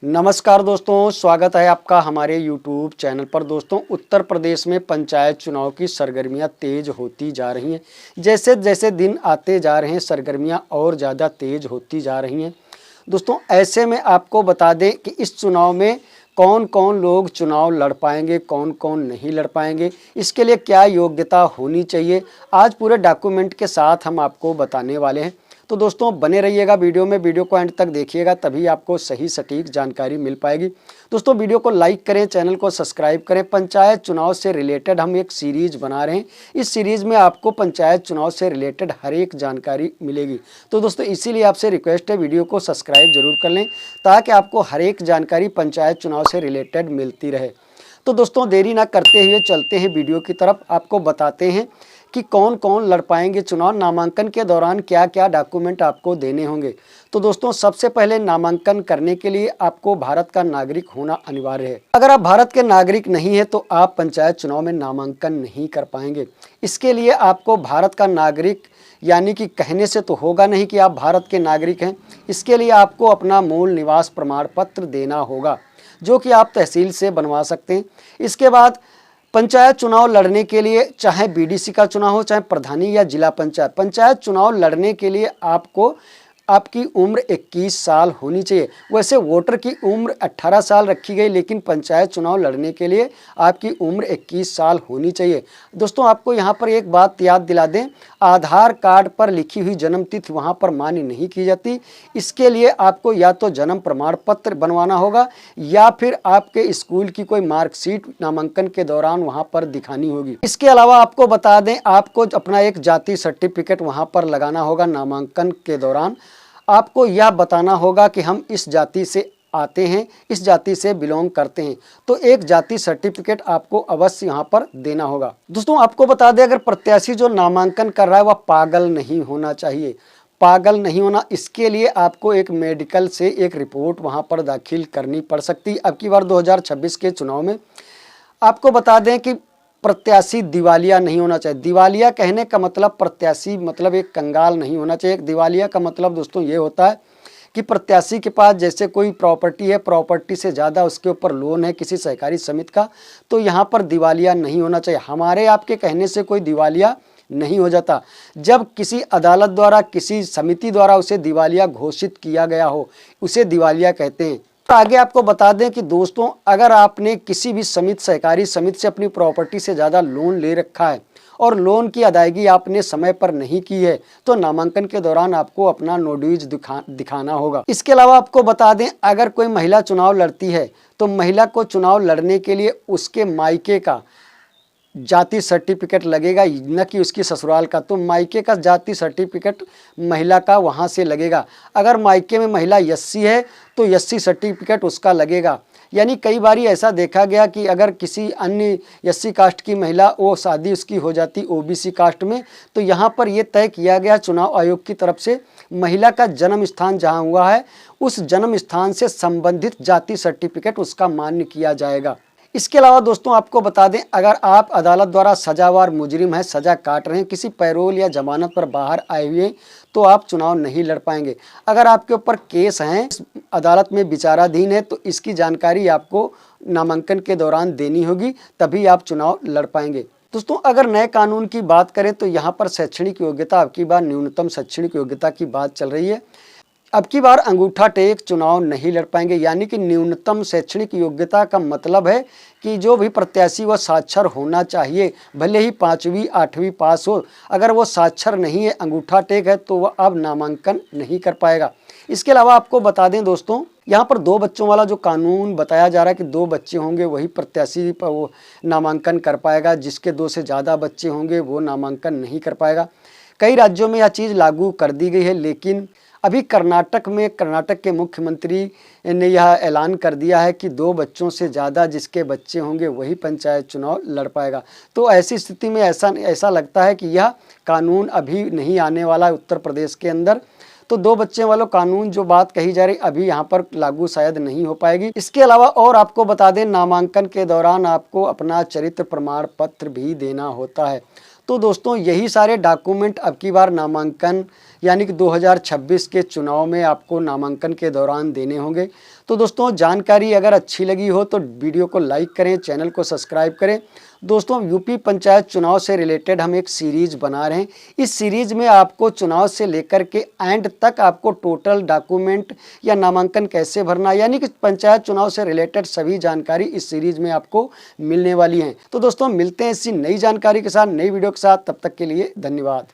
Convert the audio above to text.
नमस्कार दोस्तों, स्वागत है आपका हमारे YouTube चैनल पर। दोस्तों, उत्तर प्रदेश में पंचायत चुनाव की सरगर्मियां तेज होती जा रही हैं। जैसे जैसे दिन आते जा रहे हैं, सरगर्मियां और ज़्यादा तेज होती जा रही हैं। दोस्तों, ऐसे में आपको बता दें कि इस चुनाव में कौन कौन लोग चुनाव लड़ पाएंगे, कौन कौन नहीं लड़ पाएंगे, इसके लिए क्या योग्यता होनी चाहिए, आज पूरे डॉक्यूमेंट के साथ हम आपको बताने वाले हैं। तो दोस्तों, बने रहिएगा वीडियो में, वीडियो को एंड तक देखिएगा, तभी आपको सही सटीक जानकारी मिल पाएगी। दोस्तों, वीडियो को लाइक करें, चैनल को सब्सक्राइब करें। पंचायत चुनाव से रिलेटेड हम एक सीरीज बना रहे हैं। इस सीरीज में आपको पंचायत चुनाव से रिलेटेड हर एक जानकारी मिलेगी। तो दोस्तों, इसीलिए आपसे रिक्वेस्ट है, वीडियो को सब्सक्राइब जरूर कर लें ताकि आपको हर एक जानकारी पंचायत चुनाव से रिलेटेड मिलती रहे। तो दोस्तों, देरी ना करते हुए चलते हैं वीडियो की तरफ। आपको बताते हैं कि कौन कौन लड़ पाएंगे चुनाव, नामांकन के दौरान क्या क्या डॉक्यूमेंट आपको देने होंगे। तो दोस्तों, सबसे पहले नामांकन करने के लिए आपको भारत का नागरिक होना अनिवार्य है। अगर आप भारत के नागरिक नहीं है तो आप पंचायत चुनाव में नामांकन नहीं कर पाएंगे। इसके लिए आपको भारत का नागरिक यानी कि कहने से तो होगा नहीं कि आप भारत के नागरिक हैं। इसके लिए आपको अपना मूल निवास प्रमाण पत्र देना होगा, जो कि आप तहसील से बनवा सकते हैं। इसके बाद पंचायत चुनाव लड़ने के लिए, चाहे बीडीसी का चुनाव हो, चाहे प्रधानी या जिला पंचायत चुनाव लड़ने के लिए आपको आपकी उम्र 21 साल होनी चाहिए। वैसे वोटर की उम्र 18 साल रखी गई, लेकिन पंचायत चुनाव लड़ने के लिए आपकी उम्र 21 साल होनी चाहिए। दोस्तों, आपको यहाँ पर एक बात याद दिला दें, आधार कार्ड पर लिखी हुई जन्म तिथि वहाँ पर मान्य नहीं की जाती। इसके लिए आपको या तो जन्म प्रमाण पत्र बनवाना होगा या फिर आपके स्कूल की कोई मार्कशीट नामांकन के दौरान वहाँ पर दिखानी होगी। इसके अलावा आपको बता दें, आपको अपना एक जाति सर्टिफिकेट वहाँ पर लगाना होगा। नामांकन के दौरान आपको यह बताना होगा कि हम इस जाति से आते हैं, इस जाति से बिलोंग करते हैं। तो एक जाति सर्टिफिकेट आपको अवश्य यहाँ पर देना होगा। दोस्तों, आपको बता दें, अगर प्रत्याशी जो नामांकन कर रहा है वह पागल नहीं होना चाहिए। पागल नहीं होना, इसके लिए आपको एक मेडिकल से एक रिपोर्ट वहाँ पर दाखिल करनी पड़ सकती है। अब की बार 2026 के चुनाव में आपको बता दें कि प्रत्याशी दिवालिया नहीं होना चाहिए। दिवालिया कहने का मतलब, प्रत्याशी मतलब एक कंगाल नहीं होना चाहिए। दिवालिया का मतलब दोस्तों ये होता है कि प्रत्याशी के पास जैसे कोई प्रॉपर्टी है, प्रॉपर्टी से ज़्यादा उसके ऊपर लोन है किसी सहकारी समिति का, तो यहाँ पर दिवालिया नहीं होना चाहिए। हमारे आपके कहने से कोई दिवालिया नहीं हो जाता। जब किसी अदालत द्वारा, किसी समिति द्वारा उसे दिवालिया घोषित किया गया हो, उसे दिवालिया कहते हैं। आगे आपको बता दें कि दोस्तों, अगर आपने किसी भी समिति, सहकारी समिति से अपनी प्रॉपर्टी से ज़्यादा लोन ले रखा है और लोन की अदायगी आपने समय पर नहीं की है, तो नामांकन के दौरान आपको अपना नो ड्यूज दिखाना होगा। इसके अलावा आपको बता दें, अगर कोई महिला चुनाव लड़ती है तो महिला को चुनाव लड़ने के लिए उसके मायके का जाति सर्टिफिकेट लगेगा, न कि उसकी ससुराल का। तो मायके का जाति सर्टिफिकेट महिला का वहाँ से लगेगा। अगर मायके में महिला एससी है तो एससी सर्टिफिकेट उसका लगेगा। यानी कई बारी ऐसा देखा गया कि अगर किसी अन्य एससी कास्ट की महिला, वो शादी उसकी हो जाती ओबीसी कास्ट में, तो यहाँ पर यह तय किया गया चुनाव आयोग की तरफ से, महिला का जन्म स्थान जहाँ हुआ है उस जन्म स्थान से संबंधित जाति सर्टिफिकेट उसका मान्य किया जाएगा। इसके अलावा दोस्तों, आपको बता दें, अगर आप अदालत द्वारा सजावार मुजरिम हैं, सजा काट रहे हैं, किसी पैरोल या जमानत पर बाहर आए हुए हैं, तो आप चुनाव नहीं लड़ पाएंगे। अगर आपके ऊपर केस हैं, अदालत में विचाराधीन है, तो इसकी जानकारी आपको नामांकन के दौरान देनी होगी, तभी आप चुनाव लड़ पाएंगे। दोस्तों, अगर नए कानून की बात करें तो यहाँ पर शैक्षणिक योग्यता, अब की बार न्यूनतम शैक्षणिक योग्यता की बात चल रही है। अब की बार अंगूठा टेक चुनाव नहीं लड़ पाएंगे। यानी कि न्यूनतम शैक्षणिक योग्यता का मतलब है कि जो भी प्रत्याशी वह साक्षर होना चाहिए, भले ही 5वीं 8वीं पास हो, अगर वो साक्षर नहीं है, अंगूठा टेक है, तो वह अब नामांकन नहीं कर पाएगा। इसके अलावा आपको बता दें दोस्तों, यहाँ पर 2 बच्चों वाला जो कानून बताया जा रहा है कि 2 बच्चे होंगे वही प्रत्याशी पर वो नामांकन कर पाएगा, जिसके 2 से ज़्यादा बच्चे होंगे वो नामांकन नहीं कर पाएगा। कई राज्यों में यह चीज़ लागू कर दी गई है, लेकिन अभी कर्नाटक में, कर्नाटक के मुख्यमंत्री ने यह ऐलान कर दिया है कि 2 बच्चों से ज़्यादा जिसके बच्चे होंगे वही पंचायत चुनाव लड़ पाएगा। तो ऐसी स्थिति में ऐसा लगता है कि यह कानून अभी नहीं आने वाला है उत्तर प्रदेश के अंदर। तो 2 बच्चे वालों कानून जो बात कही जा रही अभी यहाँ पर लागू शायद नहीं हो पाएगी। इसके अलावा और आपको बता दें, नामांकन के दौरान आपको अपना चरित्र प्रमाण पत्र भी देना होता है। तो दोस्तों, यही सारे डॉक्यूमेंट अब की बार नामांकन यानी कि 2026 के चुनाव में आपको नामांकन के दौरान देने होंगे। तो दोस्तों जानकारी अगर अच्छी लगी हो तो वीडियो को लाइक करें, चैनल को सब्सक्राइब करें। दोस्तों यूपी पंचायत चुनाव से रिलेटेड हम एक सीरीज बना रहे हैं। इस सीरीज में आपको चुनाव से लेकर के एंड तक आपको टोटल डॉक्यूमेंट या नामांकन कैसे भरना, यानी कि पंचायत चुनाव से रिलेटेड सभी जानकारी इस सीरीज में आपको मिलने वाली है। तो दोस्तों मिलते हैं इसी नई जानकारी के साथ, नई वीडियो के साथ। तब तक के लिए धन्यवाद।